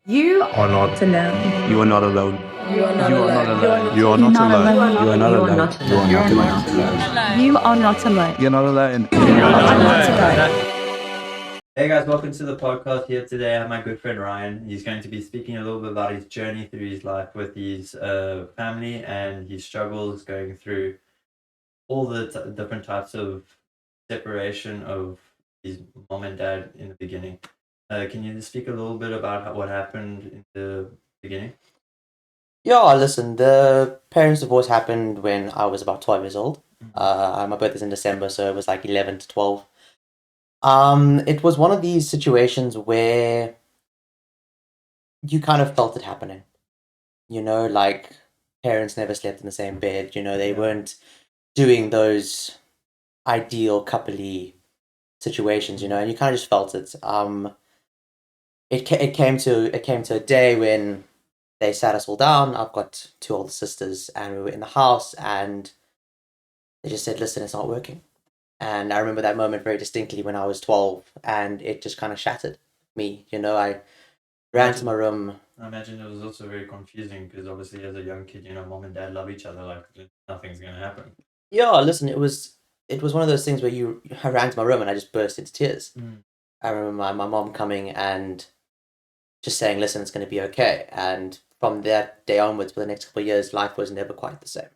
You Are not alone. You are not alone. You are not You are not alone. alone. You You're are not not alone. alone. You are not You are alone. not You are alone. not You're alone. not alone. You are not alone. You're not alone. You are not alone. Hey guys, welcome to the podcast. Here today I have my good friend Ryan. He's going to be speaking a little bit about his journey through his life with his family and his struggles going through all the different types of separation of his mom and dad in the beginning. Can you speak a little bit about what happened in the beginning? Yeah, listen, the parents' divorce happened when I was about 12 years old. My birthday's in December, so it was like 11 to 12. It was one of these situations where you kind of felt it happening. Like parents never slept in the same bed. They Yeah. weren't doing those ideal coupley situations. And you kind of just felt it. It came to a day when they sat us all down. I've got two older sisters, and we were in the house, and they just said, "Listen, it's not working." And I remember that moment very distinctly when I was 12, and it just kind of shattered me. I ran to my room. I imagine it was also very confusing because obviously as a young kid, mom and dad love each other, like nothing's gonna happen. Yeah, listen, it was one of those things where I ran to my room and I just burst into tears. I remember my mom coming and just saying, "Listen, it's going to be okay." And from that day onwards, for the next couple of years, life was never quite the same.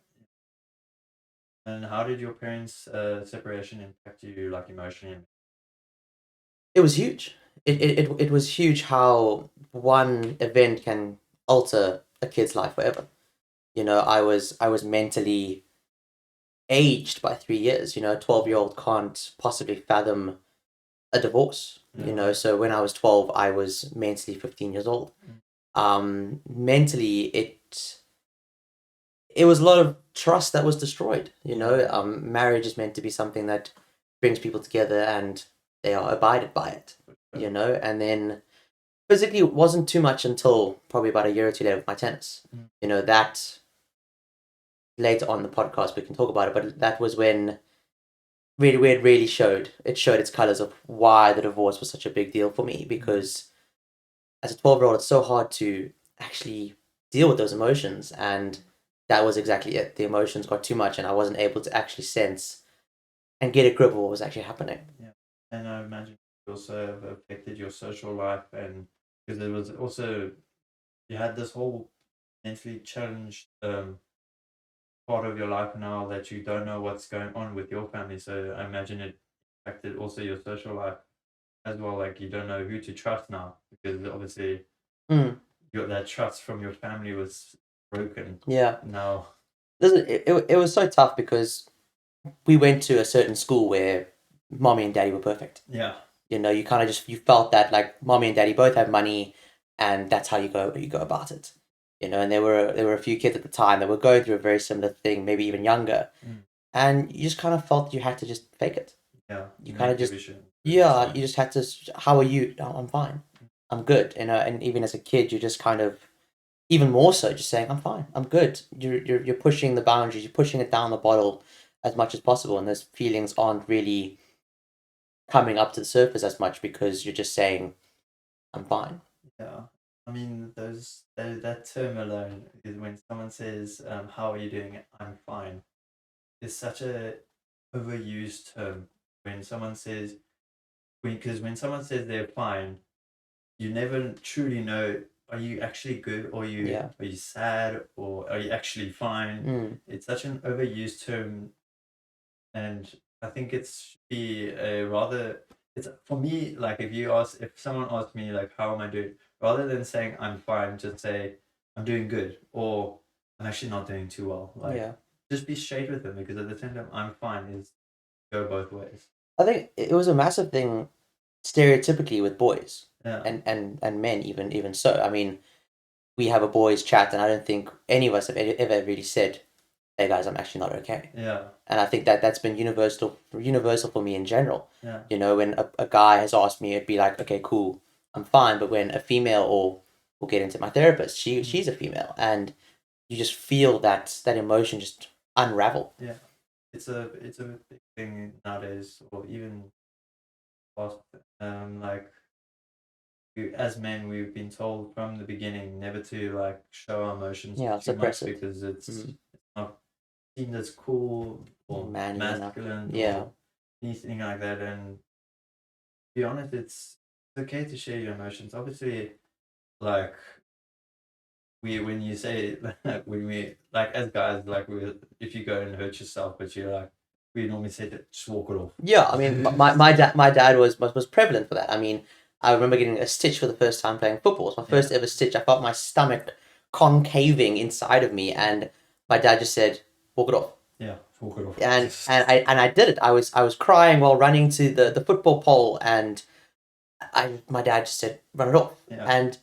And how did your parents' separation impact you, like emotionally? It was huge. It was huge how one event can alter a kid's life forever. I was mentally aged by 3 years. A 12-year-old can't possibly fathom a divorce. Yeah. So when I was 12, I was mentally 15 years old. Mentally, it was a lot of trust that was destroyed. Marriage is meant to be something that brings people together and they are abided by it. And then physically it wasn't too much until probably about a year or two later with my tennis. That later on in the podcast we can talk about it, but that was when really where it really showed its colors of why the divorce was such a big deal for me, because as a 12-year-old it's so hard to actually deal with those emotions, and that was exactly it. The emotions got too much and I wasn't able to actually sense and get a grip of what was actually happening. Yeah, and I imagine it also have affected your social life, and because it was also you had this whole mentally challenged part of your life now that you don't know what's going on with your family. So I imagine it affected also your social life as well. Like you don't know who to trust now because obviously that trust from your family was broken. Yeah. Now, Listen, it was so tough because we went to a certain school where mommy and daddy were perfect. yeah, You kind of just you felt that like mommy and daddy both have money, and that's how you go about it. And there were a few kids at the time that were going through a very similar thing, maybe even younger, and you just kind of felt you had to just fake it. yeah, You kind of just division. yeah, you just had to. How are you? "Oh, I'm fine. I'm good." And even as a kid, you're just kind of even more so just saying, "I'm fine. I'm good." You're pushing the boundaries. You're pushing it down the bottle as much as possible, and those feelings aren't really coming up to the surface as much because you're just saying, "I'm fine." Yeah, I mean that term alone is when someone says, "How are you doing?" I'm fine. Is such a overused term when someone says because when someone says they're fine, you never truly know, are you actually good, or Yeah. are you sad, or are you actually fine? It's such an overused term, and I think it's be a rather it's for me, like if someone asks me like how am I doing, rather than saying I'm fine, just say I'm doing good, or I'm actually not doing too well. Like Yeah. just be straight with them, because at the same time I'm fine is go both ways. I think it was a massive thing stereotypically with boys Yeah. and men even so. I mean, we have a boys chat and I don't think any of us have ever really said, "Hey guys, I'm actually not okay." Yeah. And I think that's been universal for me in general. Yeah. When a guy has asked me, it'd be like, "Okay, cool, I'm fine." But when a female, or we'll get into my therapist, she's a female, and you just feel that emotion just unravel. Yeah. It's a big thing nowadays, or even past, like as men, we've been told from the beginning never to like show our emotions Yeah, too much suppress it. because it's Mhm. not seen as cool or Manly enough. masculine Yeah. or anything like that. And to be honest, it's okay to share your emotions. Obviously, like when you say when we like as guys, like if you go and hurt yourself, but you're like we normally say that just walk it off. Yeah, I mean, my dad was prevalent for that. I mean, I remember getting a stitch for the first time playing football. It was my first ever stitch. I felt my stomach concaving inside of me, and my dad just said, "Walk it off." Yeah, walk it off. And I did it. I was crying while running to the football pole, and my dad just said, "Run it off." Yeah. And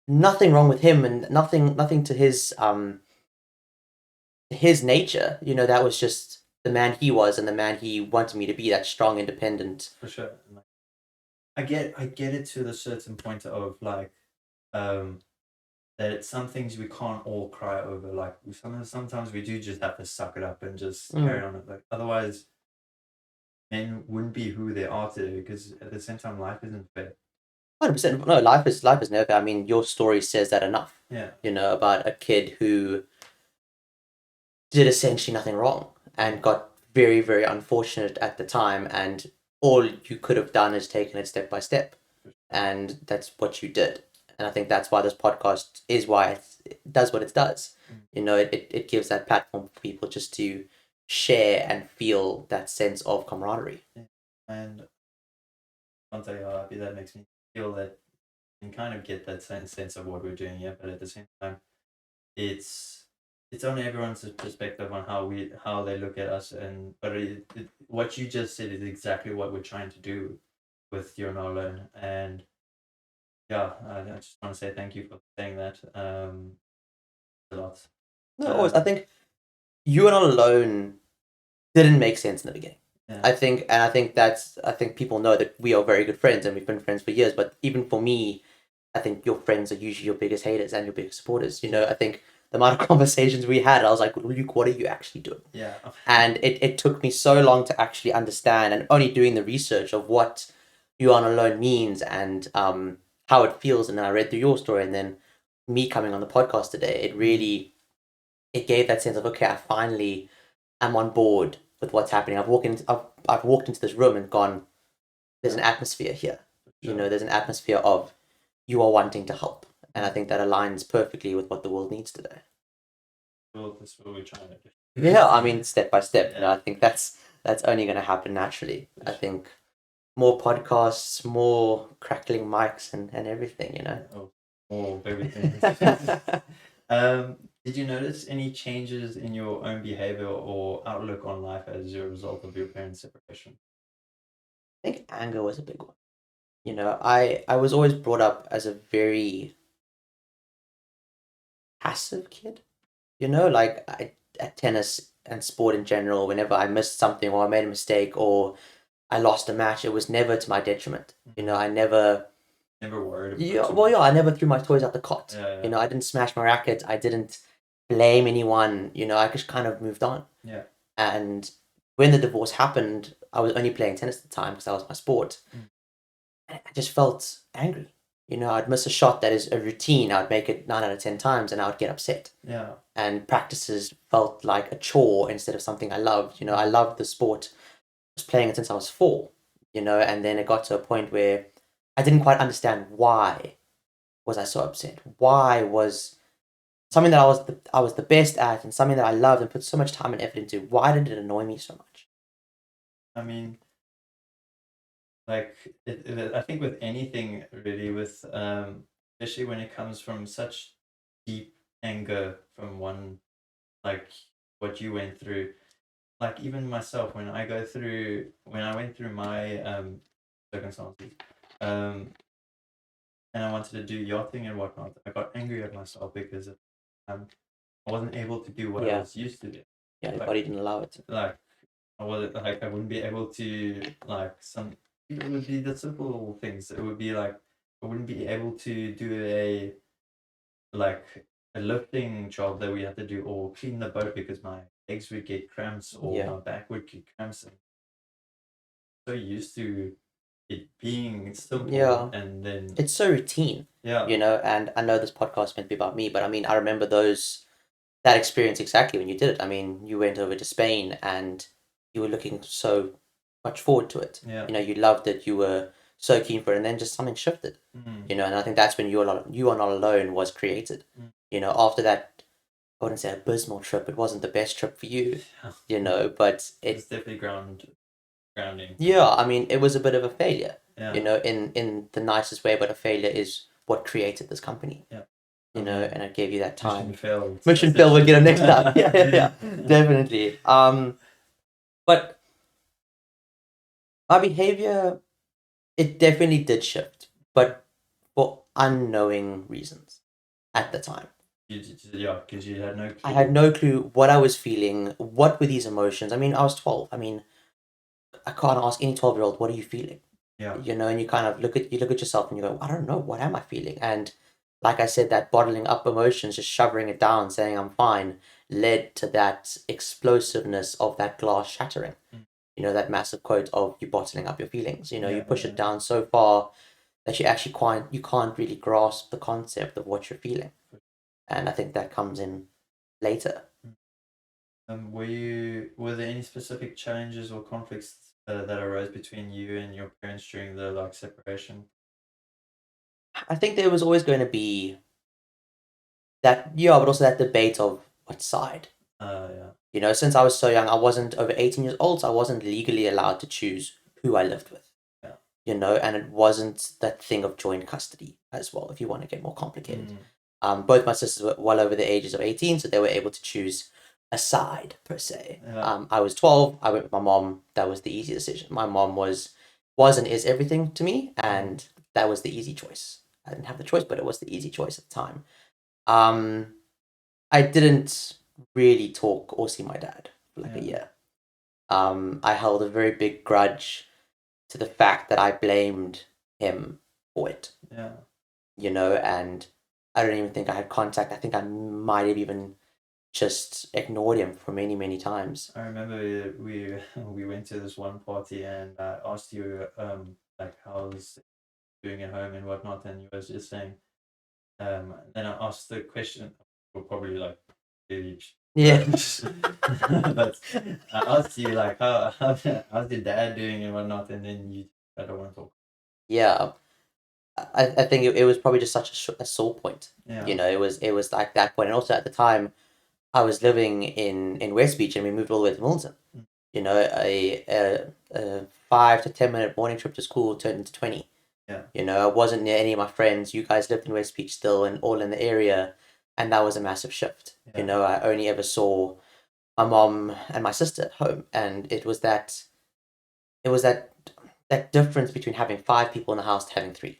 nothing wrong with him, and nothing to his nature. You know, that was just the man he was, and the man he wanted me to be. That strong, independent. For sure. Like, I get it to the certain point of like that some things we can't all cry over. Like sometimes we do just have to suck it up and just carry on it. Like otherwise men wouldn't be who they are today because at the same time life isn't fair. 100%. No, life is never. I mean, your story says that enough. Yeah. You know, about a kid who did essentially nothing wrong and got very, very unfortunate at the time, and all you could have done is taken it step by step, and that's what you did. And I think that's why this podcast is why it does what it does. You know, it gives that platform for people just to share and feel that sense of camaraderie. And I'll tell you how happy that makes me feel that you can kind of get that sense of what we're doing here, but at the same time it's on everyone's perspective on how they look at us. And but what you just said is exactly what we're trying to do with You're Not Alone. And yeah, I just want to say thank you for saying that. A lot. No, always. I think You Are Not Alone didn't make sense in the beginning. Yeah. I think people know that we are very good friends and we've been friends for years. But even for me, I think your friends are usually your biggest haters and your biggest supporters. You know, I think the amount of conversations we had, I was like, Luke, what are you actually doing? Yeah. And it took me so long to actually understand, and only doing the research of what You Aren't Alone means and how it feels. And then I read through your story, and then me coming on the podcast today, it gave that sense of, okay, I finally am on board with what's happening. I've walked into this room and gone, there's an atmosphere here. You know, there's an atmosphere of you are wanting to help. And I think that aligns perfectly with what the world needs today. Well, that's what we're trying to do. Yeah, I mean, step by step. You know, I think that's only going to happen naturally. I think more podcasts, more crackling mics, and everything. You know. Oh, everything. Did you notice any changes in your own behavior or outlook on life as a result of your parents' separation? I think anger was a big one. You know, I was always brought up as a very passive kid. You know, like at tennis and sport in general, whenever I missed something or I made a mistake or I lost a match, it was never to my detriment. You know, I never worried about Yeah, well, yeah, I never threw my toys out the cot. Yeah. You know, I didn't smash my racket. I didn't blame anyone. You know, I just kind of moved on. Yeah. And when the divorce happened, I was only playing tennis at the time because that was my sport. And I just felt angry. You know, I'd miss a shot that is a routine. I'd make it 9 out of 10 times and I would get upset. Yeah. And practices felt like a chore instead of something I loved. You know, I loved the sport. I was playing it since I was 4, you know, and then it got to a point where I didn't quite understand why was I so upset. Why was something that I was the best at and something that I loved and put so much time and effort into, why did it annoy me so much? I mean, like I think with anything really, with especially when it comes from such deep anger from one, like what you went through, like even myself when I went through my circumstances, and I wanted to do yachting and whatnot, I got angry at myself because I wasn't able to do what I was used to do. Yeah, your body didn't allow it. Like I wouldn't be able to it would be the simple things. It would be like I wouldn't be able to do a lifting job that we had to do or clean the boat because my legs would get cramps or my back would get cramps. And so used to it being simple, Yeah. and then It's so routine, yeah, and I know this podcast is meant to be about me, but I mean, I remember that experience exactly when you did it. I mean, you went over to Spain and you were looking so much forward to it. yeah, You loved it, you were so keen for it, and then just something shifted. And I think that's when You Are Not Alone was created. After that, I wouldn't say abysmal trip, it wasn't the best trip for you, but it's definitely grounding. yeah, I mean, it was a bit of a failure, Yeah, in the nicest way, but a failure is what created this company. Yeah. And it gave you that time. mission failed. Mission failed, we'll get it next time. Yeah, definitely. But my behavior, it definitely did shift, but for unknowing reasons at the time. Yeah, because you had no clue. I had no clue what I was feeling, what were these emotions. I mean, I was 12. I mean, I can't ask any 12-year-old, what are you feeling? Yeah. And you kind of look at yourself and you go, I don't know, what am I feeling? And like I said, that bottling up emotions, just shoving it down, saying I'm fine, led to that explosiveness of that glass shattering. That massive quote of you bottling up your feelings. You push it down so far that you can't really grasp the concept of what you're feeling. And I think that comes in later. Were there any specific challenges or conflicts that arose between you and your parents during the separation? I think there was always going to be that, yeah, but also that debate of what side. Yeah. Since I was so young, I wasn't over 18 years old, so I wasn't legally allowed to choose who I lived with. Yeah. And it wasn't that thing of joint custody as well, if you want to get more complicated. Both my sisters were well over the ages of 18, so they were able to choose a side, per se. Yeah. I was 12, I went with my mom, that was the easy decision. My mom was and is everything to me, and that was the easy choice. I didn't have the choice, but it was the easy choice at the time. I didn't really talk or see my dad for a year. I held a very big grudge to the fact that I blamed him for it. Yeah. And I don't even think I had contact. I think I might have even just ignored him for many, many times. I remember we went to this one party and I asked you how's doing at home and whatnot, and you was just saying then I asked the question, or probably really Yeah. but I asked you how's your dad doing and whatnot, and then I don't want to talk. Yeah. I think it was probably just such a sore point. Yeah. It was like that point. And also at the time, I was living in West Beach and we moved all the way to Milton. A 5 to 10 minute morning trip to school turned into 20. Yeah. I wasn't near any of my friends. You guys lived in West Beach still and all in the area. And that was a massive shift. Yeah. I only ever saw my mom and my sister at home. And it was that difference between having 5 people in the house to having 3.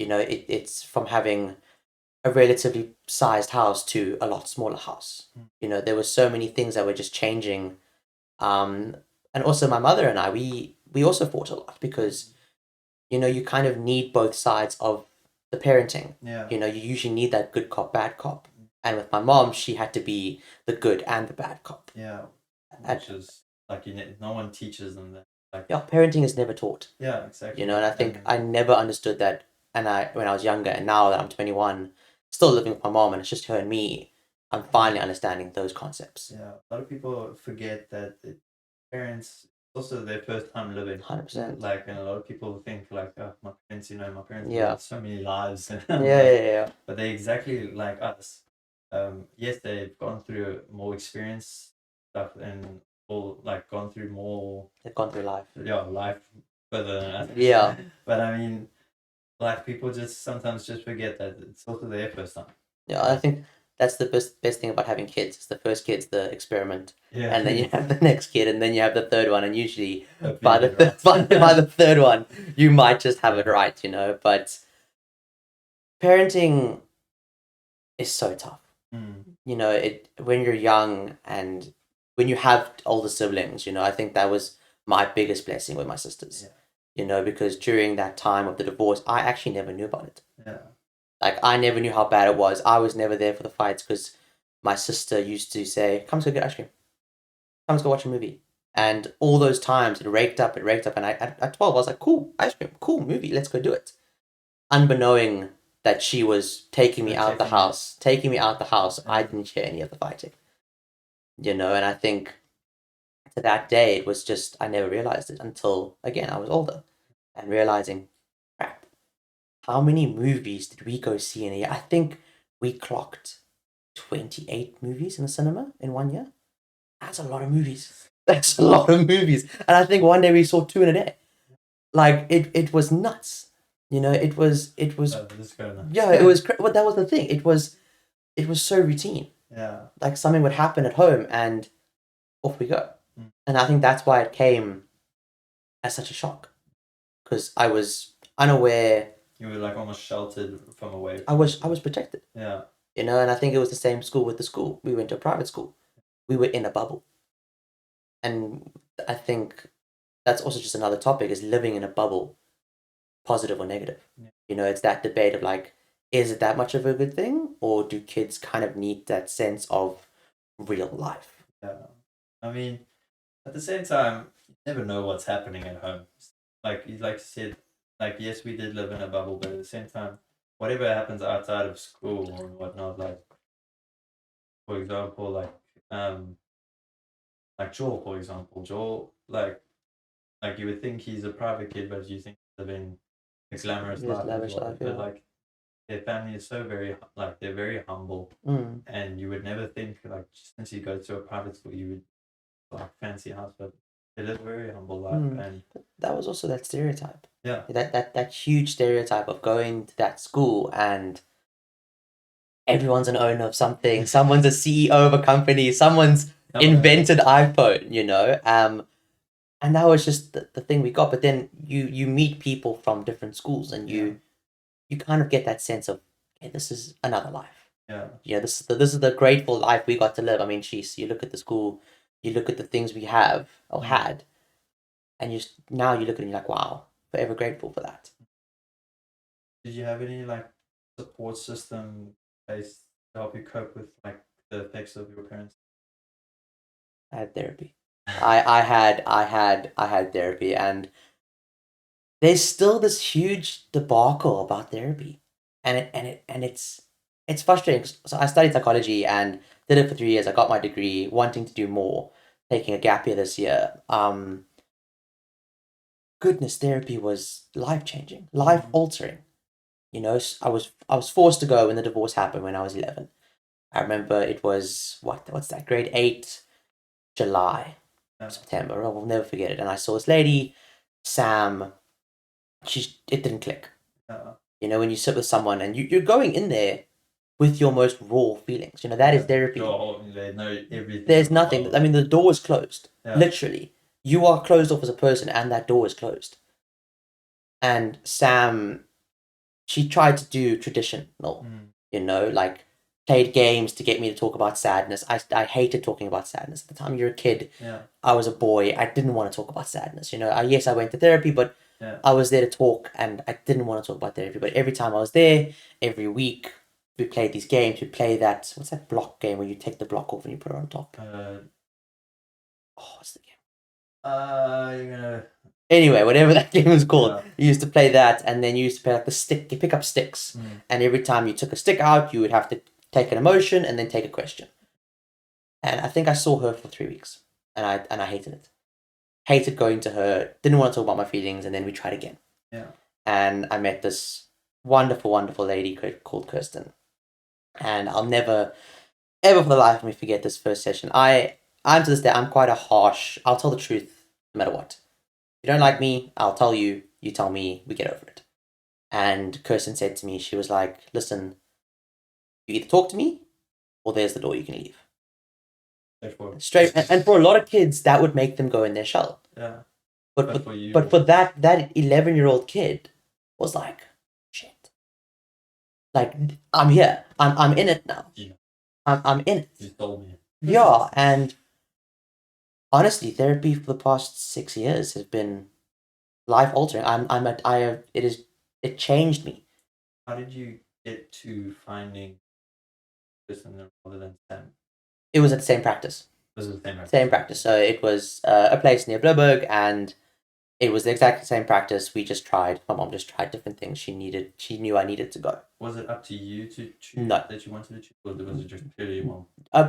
It's from having a relatively sized house to a lot smaller house. There were so many things that were just changing. And also my mother and I, we also fought a lot because, you kind of need both sides of the parenting. Yeah. You usually need that good cop, bad cop. And with my mom, she had to be the good and the bad cop. Yeah. Which is no one teaches them that. Yeah, parenting is never taught. Yeah, exactly. And I think I never understood that. And when I was younger, and now that I'm 21, still living with my mom, and it's just her and me, I'm finally understanding those concepts. Yeah, a lot of people forget that parents also their first time living. 100%. And a lot of people think my parents, Yeah. lived so many lives. Yeah. But they're exactly like us. Yes, they've gone through more experience stuff and all gone through more. They've gone through life. Yeah, life further than us. Yeah. But I mean, people just sometimes just forget that it's also their first time. Yeah, I think that's the best thing about having kids. It's the first kid's the experiment, Yeah. and then you have the next kid, and then you have the third one, and usually Hopefully by you the get it right. by the third one, you might just have it right, But parenting is so tough. When you're young and when you have older siblings, I think that was my biggest blessing with my sisters. Yeah. Because during that time of the divorce, I actually never knew about it. Yeah. I never knew how bad it was. I was never there for the fights because my sister used to say, "Come, let's go get ice cream. Come, let's go watch a movie." And all those times it raked up, and at 12 I was like, cool, ice cream, cool movie, let's go do it. Unbeknowing that she was taking me out the house, I didn't hear any of the fighting. And I think to that day it was just, I never realized it until, again, I was older and realizing, crap, how many movies did we go see in a year? I think we clocked 28 movies in the cinema in 1 year. That's a lot of movies. That's a lot of movies. And I think one day we saw 2 in a day. Like, it was nuts. It was This is kind of nuts. yeah, it was well, that was the thing. It was so routine. Yeah. Like, something would happen at home and off we go. And I think that's why it came as such a shock, because I was unaware. You were like almost sheltered from away. I was protected. Yeah. And I think it was the same school with the school. We went to a private school. We were in a bubble. And I think that's also just another topic, is living in a bubble, positive or negative. Yeah. It's that debate of like, is it that much of a good thing, or do kids kind of need that sense of real life? Yeah. I mean, at the same time, you never know what's happening at home. Like you said, like, yes, we did live in a bubble, but at the same time, whatever happens outside of school or whatnot, like, for example, like Joel, for example, like you would think he's a private kid, but you think he's living a glamorous life as well. But like, their family is so like, they're very humble, and you would never think, like, since you go to a private school, you would like fancy house, but they live a very humble life. And that was also that stereotype. Yeah. That huge stereotype of going to that school and everyone's an owner of something, someone's a CEO of a company, someone's invented iPhone, and that was just the thing we got. But then you meet people from different schools, and you kind of get that sense of, okay, this is another life. Yeah. This is the grateful life we got to live. I mean, geez, you look at the school, you look at the things we have or had, and now you look at it and you're like, wow, forever grateful for that. Did you have any like support system based to help you cope with like the effects of your parents? I had therapy. I had therapy, and there's still this huge debacle about therapy, and it's frustrating. So I studied psychology and did it for 3 years. I got my degree, wanting to do more, taking a gap year this year. Goodness, therapy was life changing, life altering. I was forced to go when the divorce happened when I was 11. I remember it was what's that, grade 8, July, September. I will never forget it. And I saw this lady, Sam. It didn't click. When you sit with someone and you're going in there with your most raw feelings. That is therapy. They know everything. There's nothing. I mean, the door is closed. Literally, you are closed off as a person, and that door is closed. And Sam, she tried to do traditional, like played games to get me to talk about sadness. I hated talking about sadness. At the time you're a kid, I was a boy. I didn't want to talk about sadness. Yes, I went to therapy, but I was there to talk, and I didn't want to talk about therapy. But every time I was there, every week, we played these games. We play that, what's that block game where you take the block off and you put it on top? What's the game? You're gonna... Anyway, whatever that game was called, you used to play that, and then you used to play like the stick. You pick up sticks, and every time you took a stick out, you would have to take an emotion and then take a question. And I think I saw her for 3 weeks, and I hated it. Hated going to her. Didn't want to talk about my feelings, and then we tried again. And I met this wonderful, wonderful lady called Kirsten, and I'll never, ever for the life of me forget this first session. I'm to this day, I'm quite a harsh. I'll tell the truth no matter what. If you don't like me, I'll tell you. You tell me. We get over it. And Kirsten said to me, she was like, "Listen, you either talk to me, or there's the door. You can leave." Straight. And for a lot of kids, that would make them go in their shell. Yeah. But for that 11-year-old kid was like, shit. Like, I'm here. I'm in it now. Yeah. I'm in it. You told me. Yeah, and honestly, therapy for the past 6 years has been life altering. It changed me. How did you get to finding Kristen rather than Sam? It was at the same practice. Was it the same practice? Same practice. So it was a place near Bloberg, and it was the exact same practice. We just tried. My mom just tried different things. She knew I needed to go. Was it up to you to choose No. that you wanted to choose, or was it just purely your mom?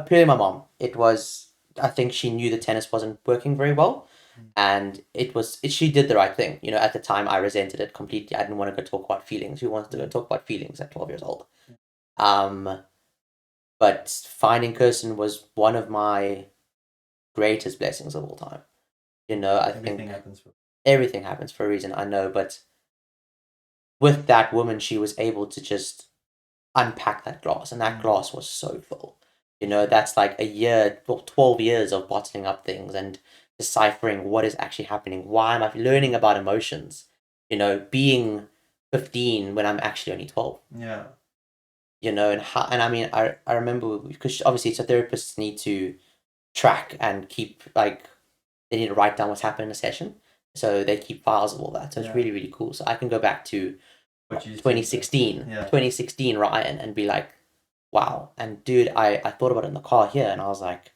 Purely my mom. It was. I think she knew the tennis wasn't working very well, and she did the right thing. You know, at the time I resented it completely. I didn't want to go talk about feelings. Who wants to go talk about feelings at 12 years old? But finding Kirsten was one of my greatest blessings of all time. You know, I think everything happens for a reason, I know, but with that woman, she was able to just unpack that glass, and that glass was so full. You know, that's like a year or 12 years of bottling up things and deciphering what is actually happening. Why am I learning about emotions? You know, being 15 when I'm actually only 12. Yeah. You know, and I mean, I remember, because obviously so therapists need to track and keep, like, they need to write down what's happened in a session, so they keep files of all that. So it's really, really cool. So I can go back to 2016 Ryan and be like, wow. And dude, I thought about it in the car here, and I was like,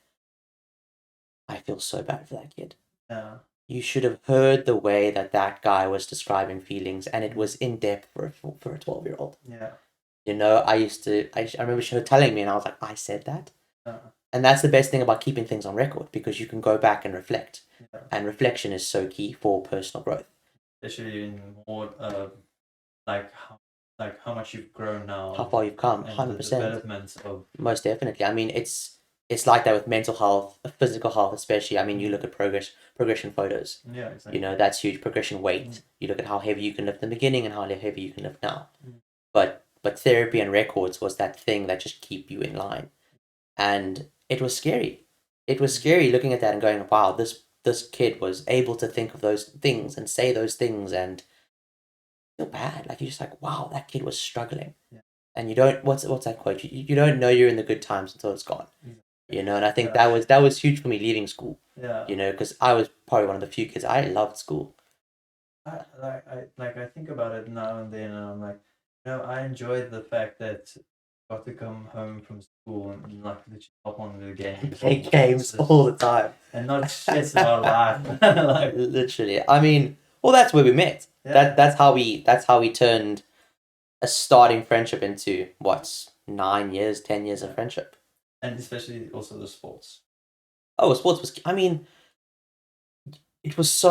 I feel so bad for that kid. Yeah. You should have heard the way that guy was describing feelings, and it was in depth for a 12-year-old. Yeah. You know, I remember she was telling me, and I was like, I said that. And that's the best thing about keeping things on record, because you can go back and reflect. Yeah. And reflection is so key for personal growth. Especially in more like how much you've grown now. How far you've come, 100%. The development of... Most definitely. I mean, it's like that with mental health, physical health especially. I mean, you look at progression photos. Yeah, exactly. You know, that's huge. Progression weight. You look at how heavy you can lift in the beginning and how heavy you can lift now. But therapy and records was that thing that just keep you in line. And it was scary. It was scary looking at that and going, wow, this kid was able to think of those things and say those things and feel bad. Like, you're just like, wow, that kid was struggling. Yeah. And you don't, what's that quote? You don't know you're in the good times until it's gone. You know, and I think that was huge for me leaving school. Yeah. You know, because I was probably one of the few kids. I loved school. I think about it now and then, and I'm like, you know, I enjoyed the fact that I got to come home from school and like literally hop on the games. Play games all the time. And not stress about life. Like, literally. I mean, well, that's where we met. Yeah. That's how we turned a starting friendship into 9 years, 10 years of friendship. And especially also the sports. Oh, sports was, I mean, it was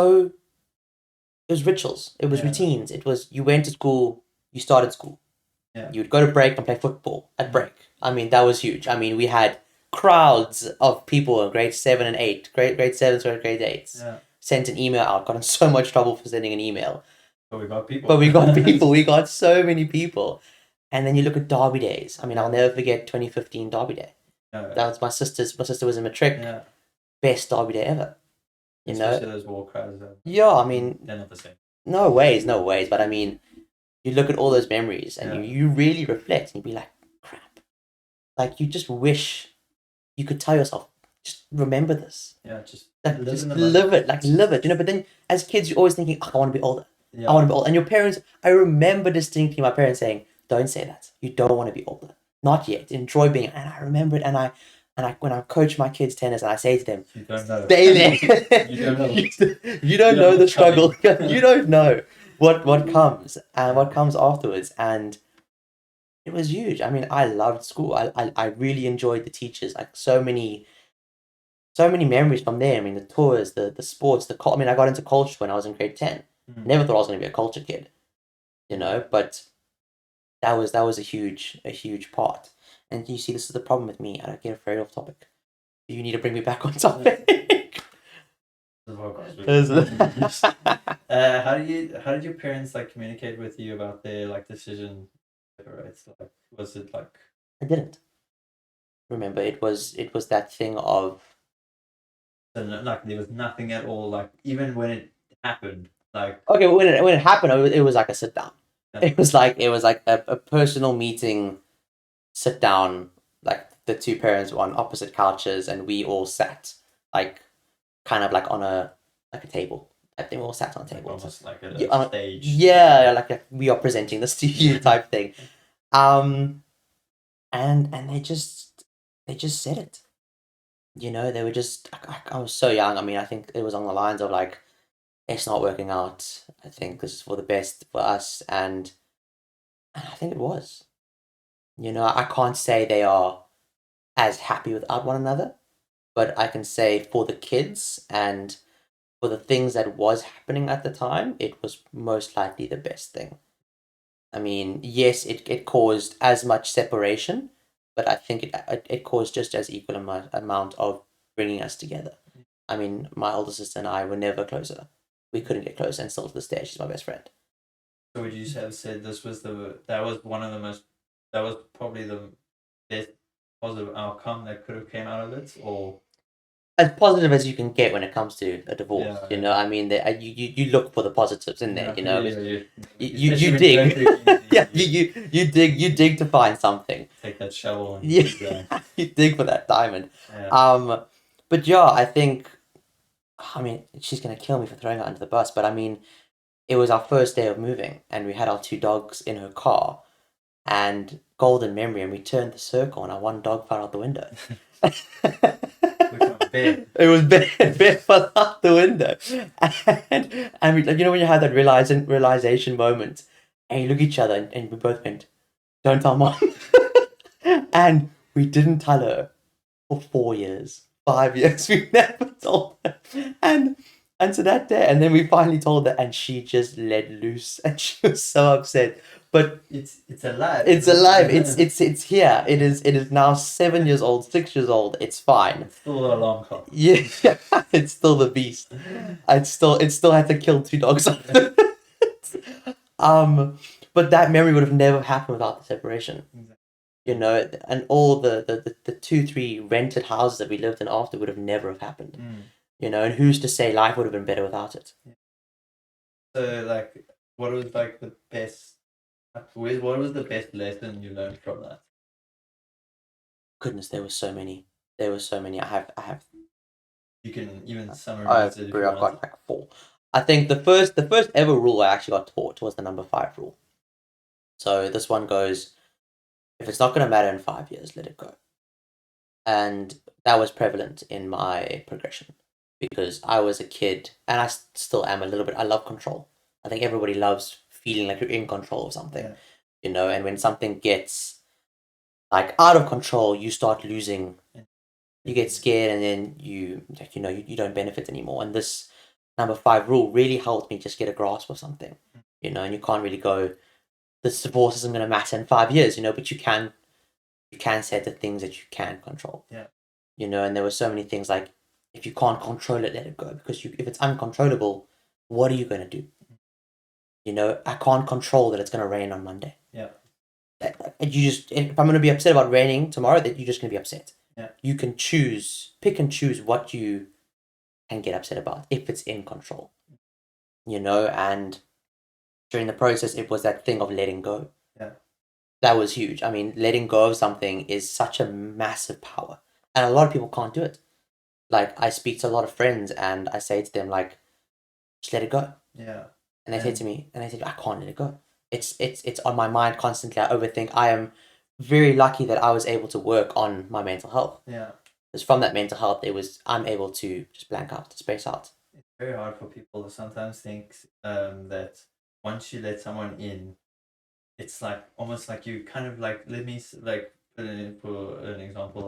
rituals. It was routines. It was, you went to school, you started school. Yeah. You would go to break and play football at break. I mean, that was huge. I mean, we had crowds of people in grade 7 and 8, grade 7s to grade 8s. Yeah. Sent an email out, got in so much trouble for sending an email. But we got people. We got so many people. And then you look at derby days. I mean, I'll never forget 2015 derby day. That was my sister was in matric. Yeah. Best derby day ever. You Especially those war crowds. Yeah, I mean, they're not the same. No ways. But I mean, you look at all those memories and you really reflect and you be like, crap. Like, you just wish you could tell yourself, just remember this. Yeah, just live it. Like, live it. You know, but then as kids, you're always thinking, I want to be older. Yeah. I want to be older. And your parents, I remember distinctly my parents saying, don't say that. You don't want to be older. Not yet. Enjoy being. And I remember it. And I when I coach my kids tennis and I say to them, you don't know. Stay there. You don't know. You don't know the struggle. You don't know what comes and what comes afterwards. And it was huge. I mean, I loved school. I really enjoyed the teachers. Like, so many memories from there. I mean, the tours, the sports, I mean, I got into culture when I was in grade 10. Never thought I was going to be a culture kid, you know, but that was a huge part. And you see, this is the problem with me. I don't get afraid off topic. You need to bring me back on topic. How did your parents like communicate with you about their like decision? Right? Like, was it like? I didn't. Remember, it was that thing of. So like, there was nothing at all. Like, even when it happened, like. Okay, when it happened, it was like a sit down. Yeah. It was like a personal meeting. Sit down, like the two parents were on opposite couches, and we all sat like kind of like on a table. I think we all sat on a table, almost like a stage. Yeah, like we are presenting this to you type thing. And they just said it. you know, they were just, I was so young. I mean, I think it was on the lines of like, it's not working out. I think this is for the best for us. And I think it was. You know, I can't say they are as happy without one another, but I can say for the kids and for the things that was happening at the time, it was most likely the best thing. I mean, yes, it caused as much separation, but I think it caused just as equal amount of bringing us together. I mean, my older sister and I were never closer. We couldn't get closer, and still to this day, she's my best friend. So would you have said that was one of the most, that was probably the best positive outcome that could have came out of it, or As positive as you can get when it comes to a divorce, yeah, you know. I mean, you look for the positives in there, yeah, you know. especially You when you go dig, through yeah, you dig to find something. take that shovel and Yeah, you dig for that diamond. yeah. But yeah, I think, I mean, she's gonna kill me for throwing her under the bus, but I mean, it was our first day of moving, and we had our two dogs in her car, and golden memory, and we turned the circle, and our one dog fell out the window. Which one, Bear? It was Bear fell out the window, and we, like, you know, when you have that realization moment, and you look at each other, and we both went, "Don't tell mom," and we didn't tell her for 4 years, 5 years. We never told her, and so that day, and then we finally told her, and she just let loose, and she was so upset. But It's alive. it's alive. It's here. It is now 7 years old, 6 years old. It's fine. It's still a long clock. Yeah, it's still the beast. It still had to kill two dogs. But that memory would have never happened without the separation. Exactly. You know, and all the 2, 3 rented houses that we lived in after would have never have happened. You know, and who's to say life would have been better without it? So, like, what was like the best? What was the best lesson you learned from that? Goodness, there were so many. There were so many. I have. You can even I've summarize it if you got want. like 4. I think the first ever rule I actually got taught was the number 5 rule. So this one goes, if it's not going to matter in 5 years, let it go. And that was prevalent in my progression because I was a kid, and I still am a little bit. I love control. I think everybody loves feeling like you're in control of something, Yeah. you know. And when something gets like out of control, you start losing. You get scared, and then you don't benefit anymore. And this number 5 rule really helped me just get a grasp of something, you know. And you can't really go, this divorce isn't going to matter in 5 years, you know, but you can set the things that you can control. Yeah. You know, and there were so many things like, if you can't control it, let it go. Because if it's uncontrollable, what are you going to do? You know, I can't control that it's going to rain on Monday. Yeah. And if I'm going to be upset about raining tomorrow, that you're just going to be upset. Yeah. You can pick and choose what you can get upset about if it's in control. You know, and during the process, it was that thing of letting go. Yeah. That was huge. I mean, letting go of something is such a massive power. And a lot of people can't do it. Like, I speak to a lot of friends and I say to them, like, just let it go. Yeah. And they say to me, I can't let it go. It's on my mind constantly. I overthink. I am very lucky that I was able to work on my mental health. Yeah. Because from that mental health, I'm able to just blank out, to space out. It's very hard for people to sometimes think that once you let someone in, it's like almost like you kind of like, let me like put it in for an example,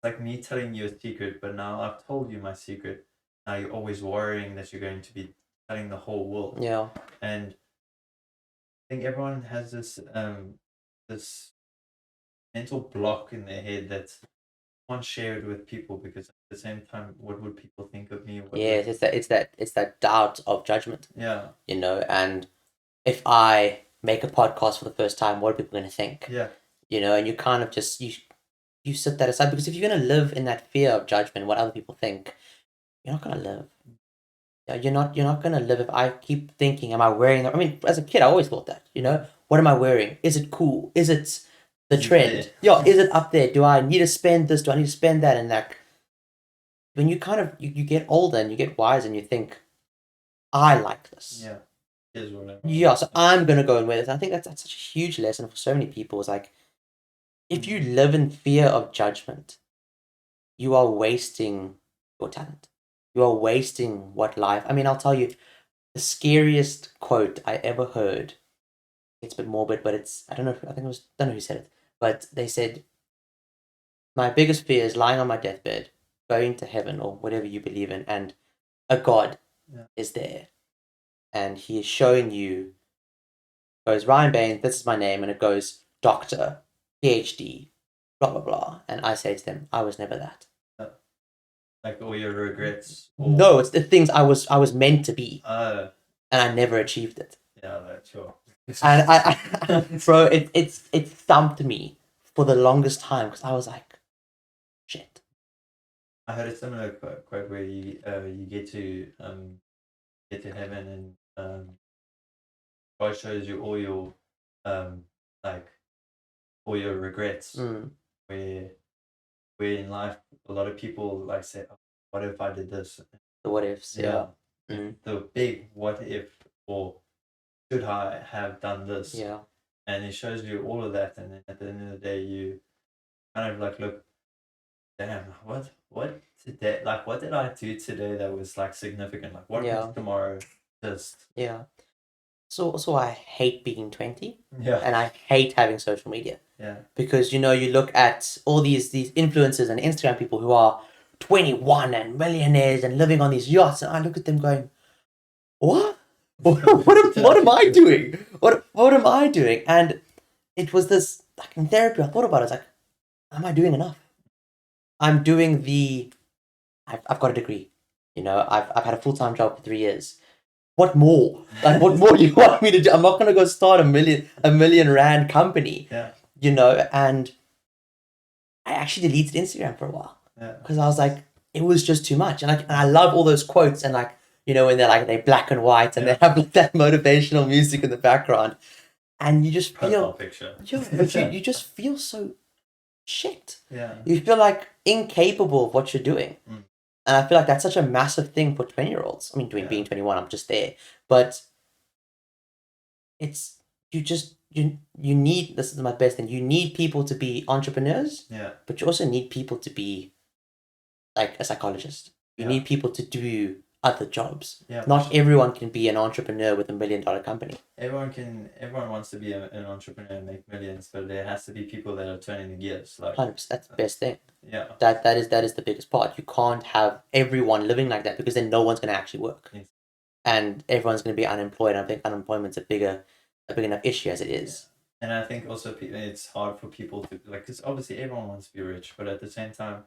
like me telling you a secret, but now I've told you my secret. Now you're always worrying that you're going to be telling the whole world. Yeah. And I think everyone has this mental block in their head that can't share it with people, because at the same time, what would people think of me? Yes, it's that doubt of judgment. Yeah. You know, and if I make a podcast for the first time, what are people going to think? Yeah. You know, and you kind of just you set that aside, because if you're going to live in that fear of judgment, what other people think, you're not going to live. You're not going to live if I keep thinking, am I wearing that? I mean, as a kid, I always thought that, you know, what am I wearing? Is it cool? Is it the trend? Yeah, is it up there? Do I need to spend this? Do I need to spend that? And that, when you kind of, you get older and you get wise and you think, I like this. Yeah. Is whatever. Yeah, so I'm going to go and wear this. I think that's such a huge lesson for so many people. It's like, if you live in fear of judgment, you are wasting your talent. You are wasting what life. I mean, I'll tell you the scariest quote I ever heard. It's a bit morbid, but it's I don't know. I think it was don't know who said it, but they said my biggest fear is lying on my deathbed, going to heaven or whatever you believe in, and a God Yeah. is there, and he is showing you. Goes Ryan Bain. This is my name, and it goes doctor, PhD, blah blah blah, and I say to them, I was never that. Like all your regrets. No, it's the things I was meant to be, Uh, and I never achieved it. yeah, that's sure. And bro, it thumped me for the longest time because I was like, shit. I heard a similar quote where you get to heaven and God shows you all your like all your regrets. Mm, Where in life a lot of people like say, oh, what if I did this? the what ifs, yeah. Mm, The big what if, or should I have done this? yeah. And it shows you all of that, and then at the end of the day you kind of like look, damn, what today, like what did I do today that was like significant? Like what Yeah. makes tomorrow just Yeah. So I hate being 20 yeah. and I hate having social media Yeah. because you look at all these influencers and Instagram people who are 21 and millionaires and living on these yachts, and I look at them going, what? What am I doing? What am I doing? And it was this, like, in therapy I thought about it. I was like, am I doing enough? I'm doing I've got a degree. I've had a full-time job for 3 years. What more? Like, what more do you want me to do? I'm not gonna go start a million rand company. Yeah. And I actually deleted Instagram for a while Yeah. because I was like, it was just too much. And I love all those quotes and, like, when they're black and white and they have like that motivational music in the background, and you just Profile feel picture. but you just feel so shit. Yeah. You feel like incapable of what you're doing. Mm. And I feel like that's such a massive thing for 20-year-olds. I mean, being 21, I'm just there. But it's, you need, this is my best thing, you need people to be entrepreneurs, Yeah. but you also need people to be like a psychologist. You Yeah. need people to do other jobs. Yeah. Not everyone can be an entrepreneur with $1 million company. Everyone wants to be an entrepreneur and make millions, but there has to be people that are turning the gears. Like 100%, that's the best thing. yeah. That is the biggest part. You can't have everyone living like that because then no one's going to actually work. Yes. And everyone's going to be unemployed. I think unemployment's a big enough issue as it is. And I think also it's hard for people to like, because obviously everyone wants to be rich, but at the same time,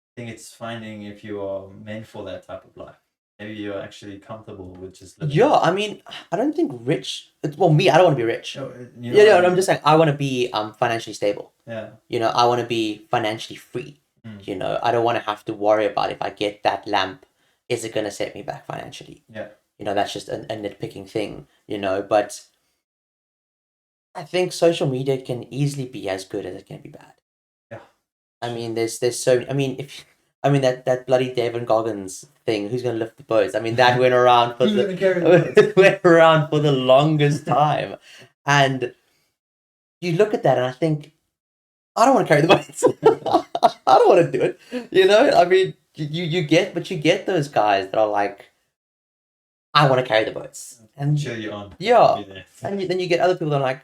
I think it's finding if you are meant for that type of life. Maybe you're actually comfortable with just living. Yeah, I mean, I don't think me, I don't want to be rich. No, I'm just saying I want to be financially stable. Yeah. I want to be financially free. Mm. I don't want to have to worry about if I get that lamp, is it going to set me back financially? Yeah. That's just a nitpicking thing, but I think social media can easily be as good as it can be bad. Yeah. I mean, there's so, that bloody Devon Goggins thing, who's going to lift the boats? I mean, that went around for went around for the longest time. And you look at that and I think, I don't want to carry the boats. I don't want to do it. I mean, you get those guys that are like, I want to carry the boats. And cheer you on. yeah. And then you get other people that are like,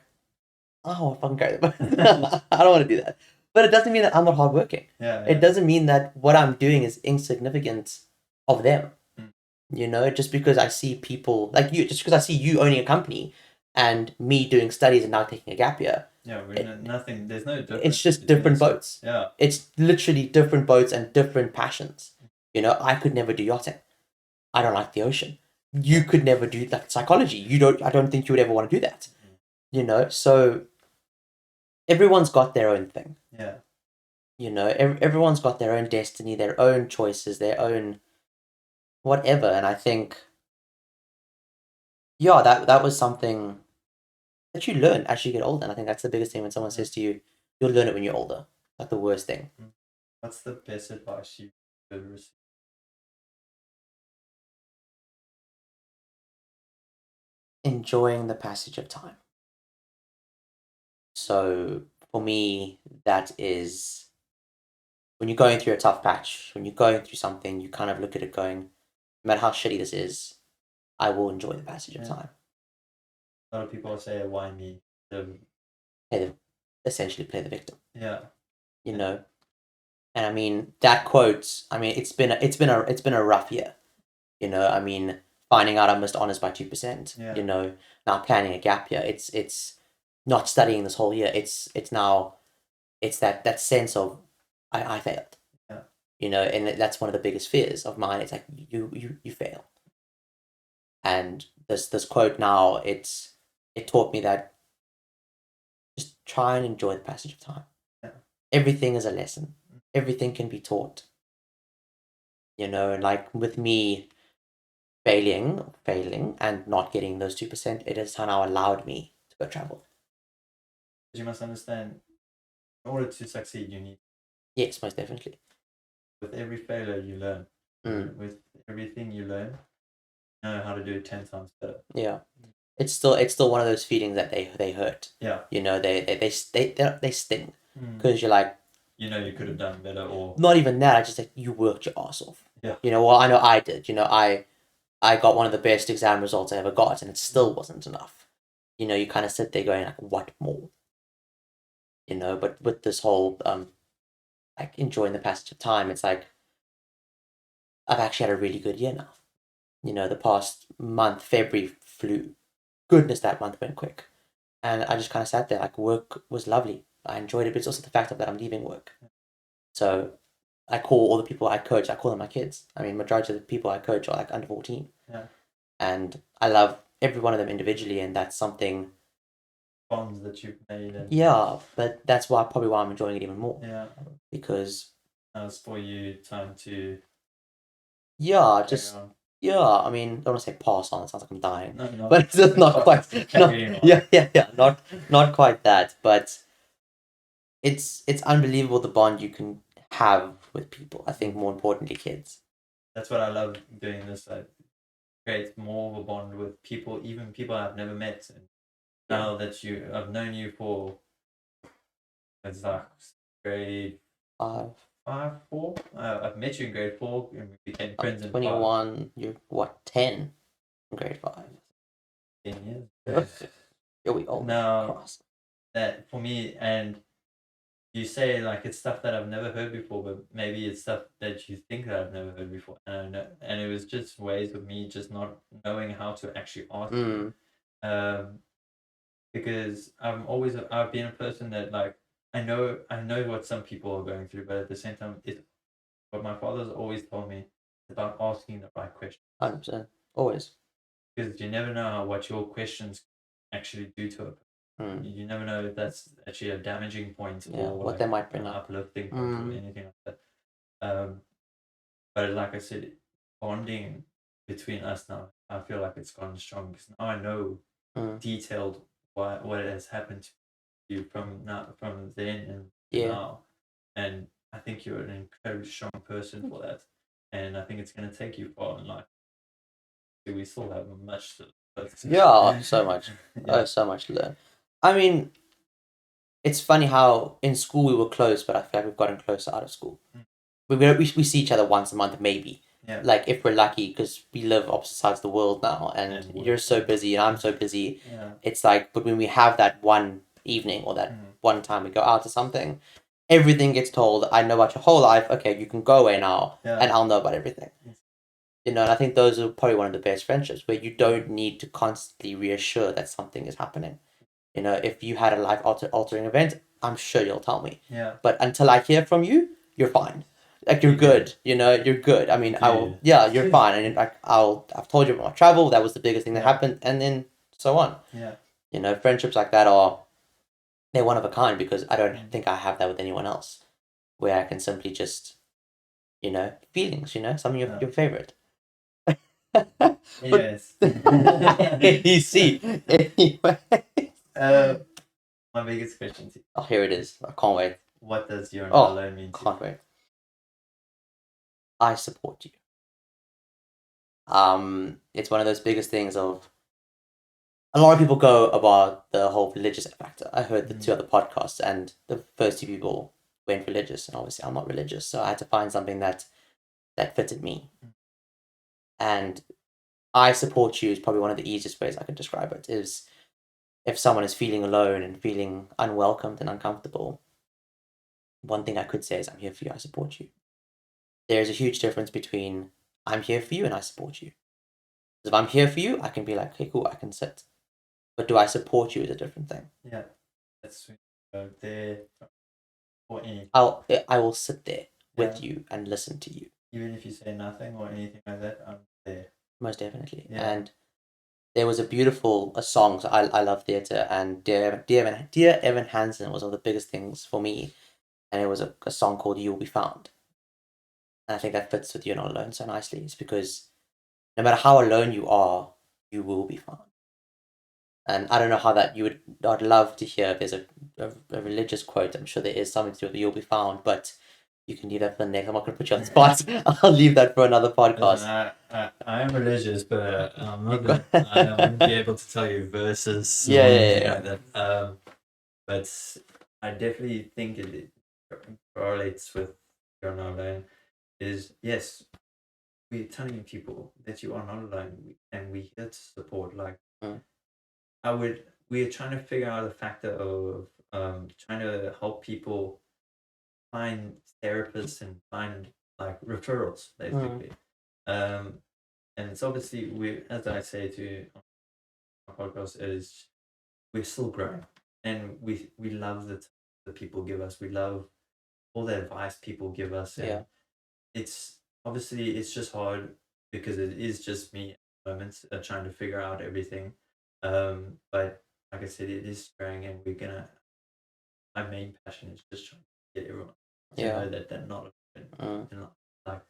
oh, I want to fucking carry the boats. I don't want to do that. But it doesn't mean that I'm not hardworking. Yeah. It doesn't mean that what I'm doing is insignificant of them. Just because I see people like you, just because I see you owning a company and me doing studies and now taking a gap year. Yeah, nothing. There's no difference. It's just different boats. Yeah. It's literally different boats and different passions. I could never do yachting. I don't like the ocean. You could never do like psychology. I don't think you would ever want to do that. So everyone's got their own thing. Yeah. Everyone's got their own destiny, their own choices, their own whatever. And I think, yeah, that was something that you learn as you get older. And I think that's the biggest thing when someone says to you, you'll learn it when you're older. Like the worst thing. What's the best advice you've ever received? Enjoying the passage of time. So for me, that is when you're going through a tough patch, when you're going through something, you kind of look at it going, no matter how shitty this is, I will enjoy the passage of time. A lot of people say, "Why me?" Essentially play the victim. Yeah. You know, and I mean that quote. I mean, it's been a rough year. You know, I mean, finding out I missed honors by 2%. Yeah. You know, now planning a gap year. It's not studying this whole year. It's that sense of I failed. Yeah. You know, and that's one of the biggest fears of mine. It's like you fail. And this quote now, it taught me that just try and enjoy the passage of time. Yeah. Everything is a lesson. Everything can be taught. You know, and like with me failing and not getting those 2%, it has now allowed me to go travel. You must understand, in order to succeed, you need. Yes, most definitely. With every failure, you learn. With everything you learn, you know how to do it 10 times better. Yeah, it's still one of those feelings that they hurt. Yeah. You know, they sting because you're like, you know, you could have done better, or not even that. I just like you worked your ass off. Yeah. You know, well, I know I did. You know, I got one of the best exam results I ever got, and it still wasn't enough. You know, you kind of sit there going like, what more? You know, but with this whole like enjoying the passage of time, it's like I've actually had a really good year now. You know, the past month, February flew. Goodness, that month went quick. And I just kind of sat there, like, work was lovely. I enjoyed it, but it's also the fact that I'm leaving work. So I call all the people I coach, I call them my kids. I mean, majority of the people I coach are like under 14. Yeah. And I love every one of them individually, and that's something. Bonds that you've made. Yeah, but that's probably why I'm enjoying it even more. Yeah. Because. It's for you time to. Yeah, just. Yeah, I mean, I don't want to say pass on. It sounds like I'm dying, No. But it's not quite. Not quite that. But it's unbelievable the bond you can have with people. I think more importantly, kids. That's what I love doing this. I create more of a bond with people, even people I've never met. And now that I've known you for. It's like grade 5. 4. I've met you in grade 4 and we became friends in 21. You're what? 10 in grade 5. 10 years. You're we old. Now that for me, and you say like it's stuff that I've never heard before, but maybe it's stuff that you think that I've never heard before, and it was just ways of me just not knowing how to actually ask you. Because I've been a person that like I know what some people are going through, but at the same time, what my father's always told me about asking the right question. 100%, always. Because you never know what your questions actually do to it. You never know if that's actually a damaging point or what like they might bring an up. uplifting point or anything like that. But like I said, bonding between us now, I feel like it's gone strong because now I know detailed what has happened to you from then and now, and I think you're an incredibly strong person for that, and I think it's going to take you far in life. We still have much to learn. So much. So much to learn. I mean, it's funny how in school we were close, but I feel like we've gotten closer out of school. We see each other once a month, maybe. Yeah. Like if we're lucky, because we live opposite sides of the world now, and you're so busy and I'm so busy. Yeah. It's like, but when we have that one evening or that one time we go out to something, everything gets told. I know about your whole life. Okay, you can go away now, and I'll know about everything. You know, and I think those are probably one of the best friendships where you don't need to constantly reassure that something is happening. You know, if you had a life altering event, I'm sure you'll tell me. Yeah. But until I hear from you, you're fine. Like you're good. You know, you're good. I mean, I will. Yeah, you're fine. And like I've told you about my travel. That was the biggest thing that happened, and then so on. Yeah. You know, friendships like that they're one of a kind because I don't think I have that with anyone else, where I can simply just, you know, feelings. You know, some of your favorite. Yes. You see. Anyway. My biggest question to you. Oh, here it is. I can't wait. What does you're not alone mean to you? Can't wait. I support you. It's one of those biggest things of. A lot of people go about the whole religious factor. I heard the 2 other podcasts, and the first 2 people went religious, and obviously I'm not religious, so I had to find something that fitted me. And I support you is probably one of the easiest ways I could describe it. Is if someone is feeling alone and feeling unwelcomed and uncomfortable, one thing I could say is I'm here for you, I support you. There's a huge difference between I'm here for you and I support you. If I'm here for you, I can be like, okay, cool, I can sit. But do I support you is a different thing. Yeah, that's sweet. There for anything. I will sit there with Yeah. you and listen to you. Even if you say nothing or anything like that, I'm there. Most definitely. Yeah. And there was a song. So I love theatre, and Dear Evan Hansen was one of the biggest things for me. And it was a song called "You Will Be Found." And I think that fits with "You're Not Alone" so nicely. It's because no matter how alone you are, you will be found. And I don't know how that you would. I'd love to hear if there's a religious quote. I'm sure there is something to do with "You'll be found," but you can leave that for the next. I'm not going to put you on the spot. I'll leave that for another podcast. Listen, I am religious, but I'm not. You've got- I wouldn't be able to tell you verses. Yeah, or yeah, anything yeah. like that. But I definitely think it correlates with "You're Not Alone." Is yes, we're telling people that you are not alone, and we're here to support. Like, Mm. we're trying to figure out a factor of trying to help people find therapists and find like referrals basically. And it's obviously, we, as I say to our podcast, is we're still growing, and we love the people give us. We love all the advice people give us, and Yeah. it's obviously it's just hard because it is just me at the moment trying to figure out everything. But like I said, it is growing, and we're gonna. My main passion is just trying to get everyone to Yeah. know that they're not Mm. they're not like,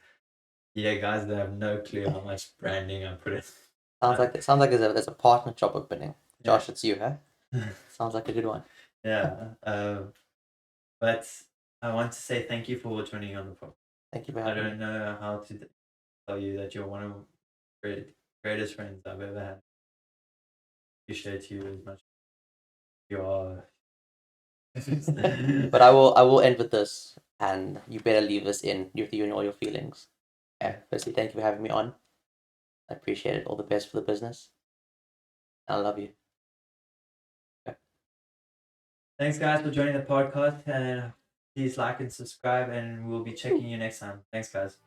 yeah, guys, they have no clue how much branding I put in. Sounds like there's a partner job opening. Yeah. Josh, it's you, huh? Sounds like a good one. Yeah. But I want to say thank you for joining on the podcast. Thank you for I having me. don't know how to tell you that you're one of the greatest friends I've ever had. Appreciate you as much as you are. But I will end with this, and you better leave this in with you and all your feelings. Okay. Firstly, thank you for having me on. I appreciate it. All the best for the business. I love you. Thanks, guys, for joining the podcast. And please like and subscribe, and we'll be checking you next time. Thanks, guys.